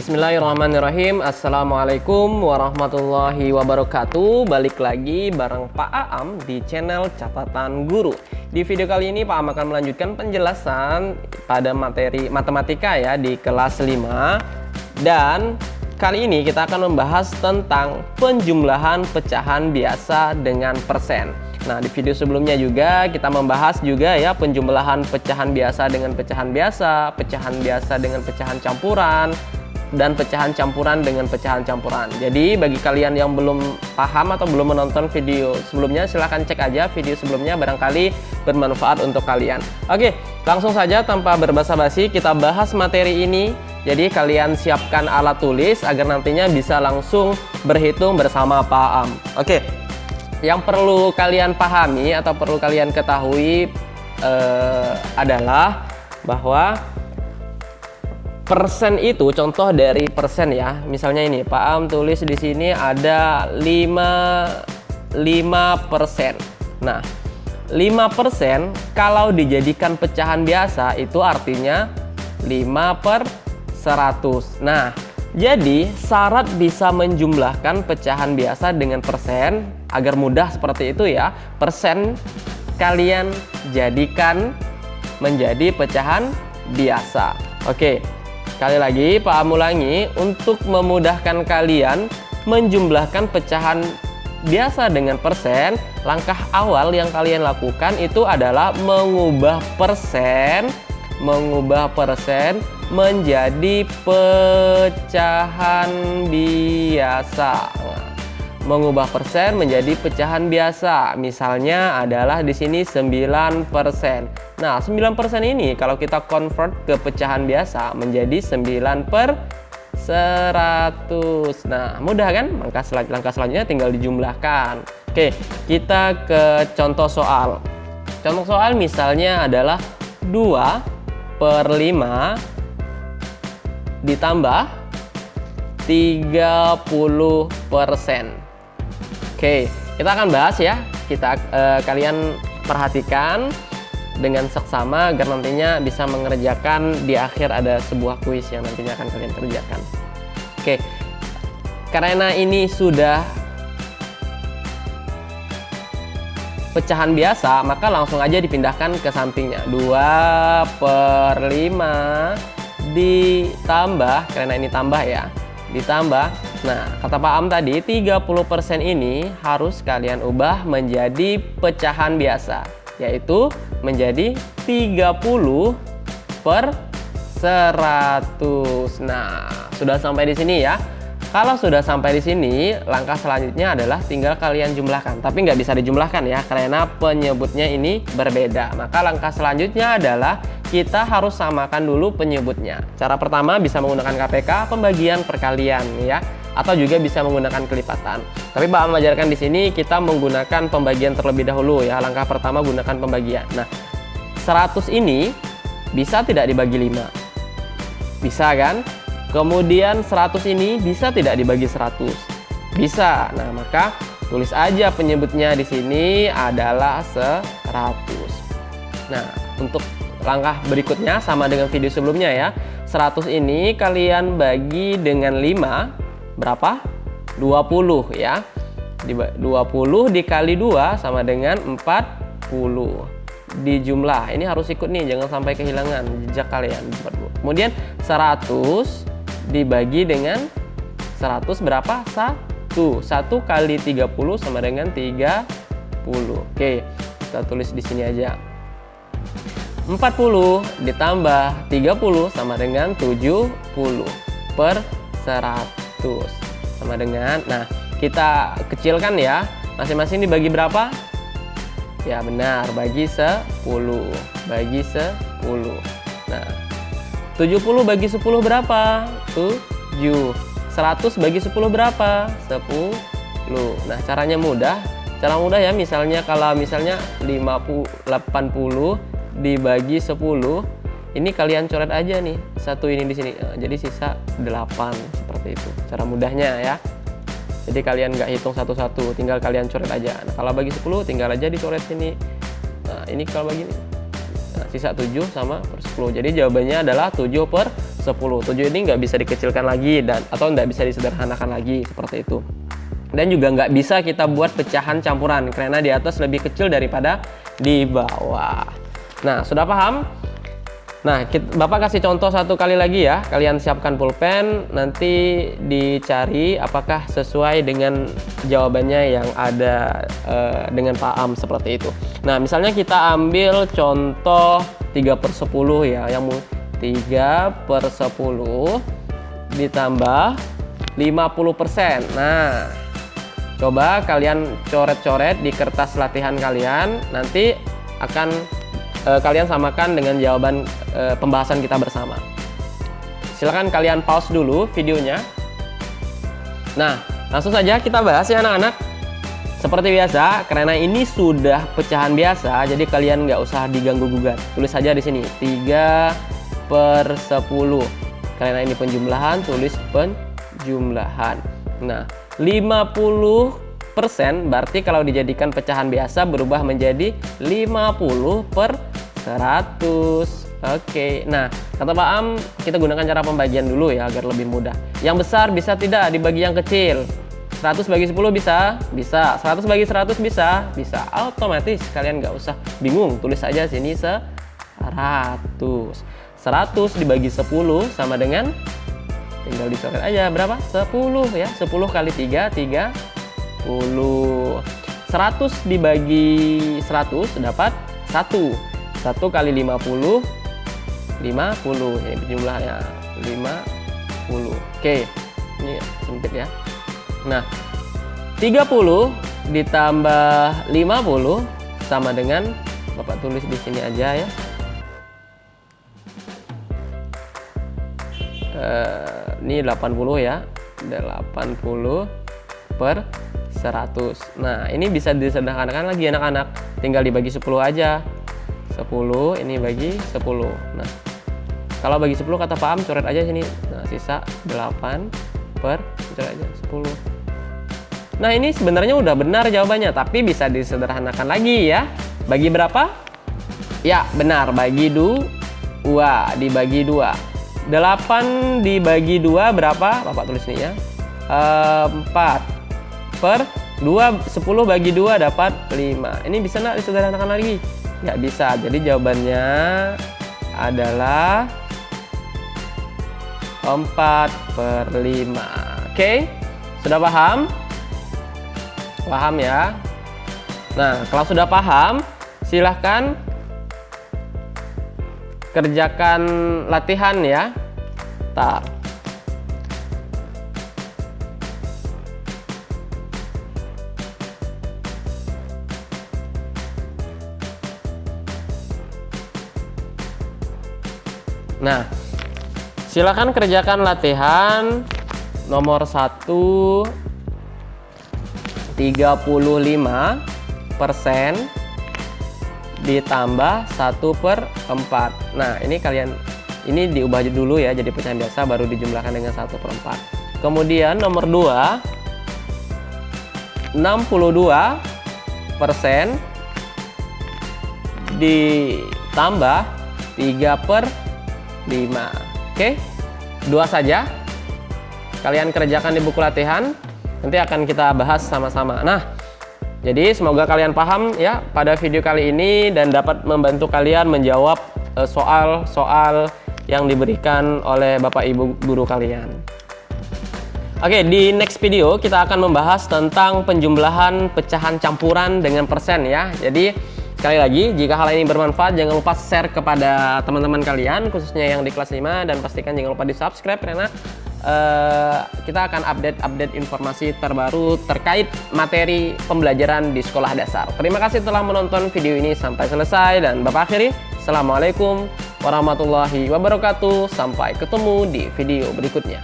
Bismillahirrahmanirrahim. Assalamualaikum warahmatullahi wabarakatuh. Balik lagi bareng Pak Aam di channel Catatan Guru. Di video kali ini Pak Aam akan melanjutkan penjelasan pada materi matematika ya di kelas 5. Dan kali ini kita akan membahas tentang penjumlahan pecahan biasa dengan persen. Nah, di video sebelumnya juga kita membahas juga ya penjumlahan pecahan biasa dengan pecahan biasa dengan pecahan campuran, dan pecahan campuran dengan pecahan campuran. Jadi bagi kalian yang belum paham atau belum menonton video sebelumnya, silahkan cek aja video sebelumnya, barangkali bermanfaat untuk kalian. Oke, langsung saja tanpa berbasa-basi kita bahas materi ini. Jadi kalian siapkan alat tulis agar nantinya bisa langsung berhitung bersama Pak Aam. Oke, yang perlu kalian pahami atau perlu kalian ketahui adalah bahwa persen itu contoh dari persen ya. Misalnya ini Pak Aam tulis di sini ada 5%. Nah, 5% kalau dijadikan pecahan biasa itu artinya 5/100. Nah, jadi syarat bisa menjumlahkan pecahan biasa dengan persen agar mudah seperti itu ya. Persen kalian jadikan menjadi pecahan biasa. Oke. Sekali lagi Pak Aam ulangi, untuk memudahkan kalian menjumlahkan pecahan biasa dengan persen, langkah awal yang kalian lakukan itu adalah mengubah persen menjadi pecahan biasa. Mengubah persen menjadi pecahan biasa, misalnya adalah di sini 9%. Nah, 9% ini kalau kita convert ke pecahan biasa menjadi 9/100. Nah, mudah kan? Langkah selanjutnya tinggal dijumlahkan. Oke, kita ke contoh soal. Contoh soal misalnya adalah 2/5 ditambah 30%. Oke, kita akan bahas ya. Kalian perhatikan dengan seksama agar nantinya bisa mengerjakan. Di akhir ada sebuah kuis yang nantinya akan kalian kerjakan. Oke, karena ini sudah pecahan biasa, maka langsung aja dipindahkan ke sampingnya. 2/5 ditambah, karena ini tambah ya, ditambah. Nah, kata Pak Aam tadi 30% ini harus kalian ubah menjadi pecahan biasa, yaitu menjadi 30/100. Nah, sudah sampai di sini ya. Kalau sudah sampai di sini, langkah selanjutnya adalah tinggal kalian jumlahkan. Tapi nggak bisa dijumlahkan ya, karena penyebutnya ini berbeda. Maka langkah selanjutnya adalah kita harus samakan dulu penyebutnya. Cara pertama bisa menggunakan KPK, pembagian perkalian ya, atau juga bisa menggunakan kelipatan. Tapi Pak Aam mengajarkan di sini kita menggunakan pembagian terlebih dahulu ya. Langkah pertama gunakan pembagian. Nah, 100 ini bisa tidak dibagi 5? Bisa kan? Kemudian 100 ini bisa tidak dibagi 100? Bisa. Nah, maka tulis aja penyebutnya di sini adalah 100. Nah, untuk langkah berikutnya sama dengan video sebelumnya ya. 100 ini kalian bagi dengan 5 berapa? 20 ya. 20 dikali 2 sama dengan 40. Dijumlah. Ini harus ikut nih, jangan sampai kehilangan jejak kalian. Kemudian 100 dibagi dengan 100 berapa? 1. 1 kali 30 sama dengan 30. Oke, kita tulis di sini aja. 40 ditambah 30 sama dengan 70/100 sama dengan, nah kita kecilkan ya, masing-masing dibagi berapa? Ya benar, bagi 10. Bagi 10. Nah, 70 bagi 10 berapa? 7. 100 bagi 10 berapa? 10. Nah, caranya mudah. Cara mudah ya, misalnya kalau misalnya 80 dibagi 10, ini kalian coret aja nih satu ini di sini, jadi sisa 8 seperti itu. Cara mudahnya ya. Jadi kalian nggak hitung satu-satu, tinggal kalian coret aja. Nah, kalau bagi 10 tinggal aja dicoret sini. Nah, ini kalau bagi ini. Nah, sisa 7 sama per 10. Jadi jawabannya adalah 7/10. 10. 7 ini nggak bisa dikecilkan lagi atau nggak bisa disederhanakan lagi seperti itu. Dan juga nggak bisa kita buat pecahan campuran karena di atas lebih kecil daripada di bawah. Nah, sudah paham? Nah, Bapak kasih contoh satu kali lagi ya. Kalian siapkan pulpen, nanti dicari apakah sesuai dengan jawabannya yang ada dengan Pak Am seperti itu. Nah, misalnya kita ambil contoh 3/10 ya, yang 3/10 ditambah 50%. Nah, coba kalian coret-coret di kertas latihan kalian, nanti akan kalian samakan dengan jawaban pembahasan kita bersama. Silahkan kalian pause dulu videonya. Nah, langsung saja kita bahas ya anak-anak. Seperti biasa, karena ini sudah pecahan biasa, jadi kalian nggak usah diganggu-gugat. Tulis saja di sini 3/10. Karena ini penjumlahan, tulis penjumlahan. Nah, 50% berarti kalau dijadikan pecahan biasa berubah menjadi 50/100. Oke, nah kata Pak Am kita gunakan cara pembagian dulu ya agar lebih mudah. Yang besar bisa tidak dibagi yang kecil. 100 bagi 10 bisa? Bisa. 100 bagi 100 bisa? Bisa. Otomatis kalian nggak usah bingung, tulis aja sini 100. 100 dibagi 10 sama dengan, tinggal dicoret aja berapa? 10 ya. 10 kali 3, 30. 100 dibagi 100 dapat 1. 1 kali 50, 50. Ini jumlahnya 50. Oke, ini sempit ya. Nah, 30 ditambah 50 sama dengan, Bapak tulis di sini aja ya. Ini 80 ya. 80/100. Nah, ini bisa disederhanakan lagi anak-anak. Tinggal dibagi 10 aja. 10 ini bagi 10. Nah, kalau bagi 10 kata Pak Am coret aja sini. Nah, sisa 8 coret aja 10. Nah, ini sebenarnya udah benar jawabannya, tapi bisa disederhanakan lagi ya. Bagi berapa? Ya, benar, bagi 2 dibagi 2. 8 dibagi 2 berapa? Bapak tulis ini ya. 4/2. 10 bagi 2 dapat 5. Ini bisa nggak disederhanakan lagi? Nggak bisa. Jadi jawabannya adalah 4/5. Oke, sudah paham? Paham ya? Nah, kalau sudah paham, silahkan kerjakan latihan ya. Tar. Nah, silakan kerjakan latihan nomor 1, 35% ditambah 1/4. Nah, ini ini diubah dulu ya jadi pecahan biasa, baru dijumlahkan dengan 1/4. Kemudian nomor 2, 62% ditambah 3/5. Oke, 2 saja. Kalian kerjakan di buku latihan, nanti akan kita bahas sama-sama. Nah, jadi semoga kalian paham ya pada video kali ini dan dapat membantu kalian menjawab soal-soal yang diberikan oleh Bapak Ibu guru kalian. Oke, di next video kita akan membahas tentang penjumlahan pecahan campuran dengan persen ya. Jadi sekali lagi, jika hal ini bermanfaat, jangan lupa share kepada teman-teman kalian, khususnya yang di kelas 5, dan pastikan jangan lupa di subscribe karena kita akan update informasi terbaru terkait materi pembelajaran di sekolah dasar. Terima kasih telah menonton video ini sampai selesai, dan Bapak akhiri, Assalamualaikum warahmatullahi wabarakatuh. Sampai ketemu di video berikutnya.